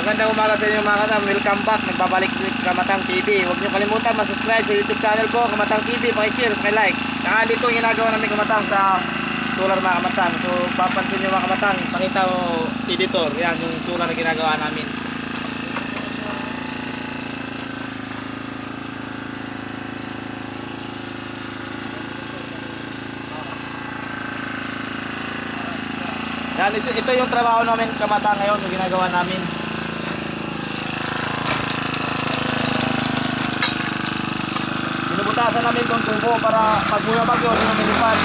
Magandang umaga sa inyo mga kamatang. Welcome back. Nagbabalik ulit sa Kamatang TV. Huwag niyo kalimutan mag-subscribe sa YouTube channel ko, Kamatang TV. Paki-share, paki-like. Saka dito yung ginagawa namin kamatang sa solar mga kamatang. So papansin niyo mga kamatang, pakita ko editor. Yan yung solar na ginagawa namin. Yan, ito yung trabaho namin kamatang ngayon, yung ginagawa namin. Binubutasan namin itong tubo para pag bumabagyo, hindi lumilipad.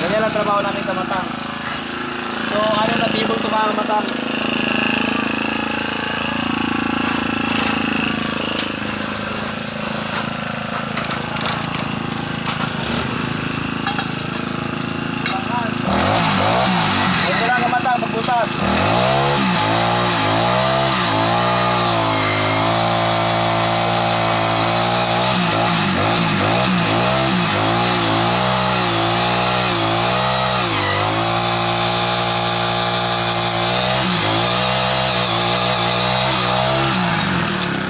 Ganyan lang trabaho namin kamatang. So ano na tibol ito mga kamatang. Ito lang kamatang, magbutas.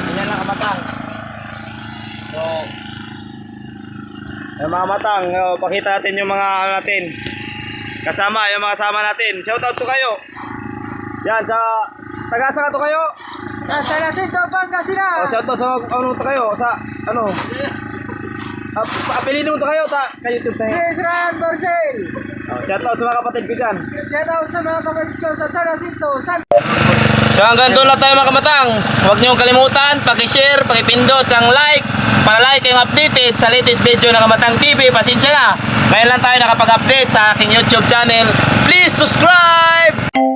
Ganyan lang kamatang. So, yung mga matang, pakita natin yung mga ano natin. Kasama, yung mga kasama natin. Shoutout to kayo. Yan, sa taga-saka to kayo. Nasa Jacinto, Pangasinan. Shoutout sa ano to kayo. Sa ano. Apelyido mo to kayo sa YouTube tayo. Chris Ryan Marcel. Shoutout sa mga kapatid ko dyan. Shout out sa mga kapatid ko sa San Jacinto. So hanggang doon lang tayo mga kamatang. Huwag niyo kalimutan, paki-share, paki-pindot ang like para like kayong updated sa latest video ng Kamatang TV. Pasensya na, ngayon lang tayo nakapag-update sa aking YouTube channel. Please subscribe!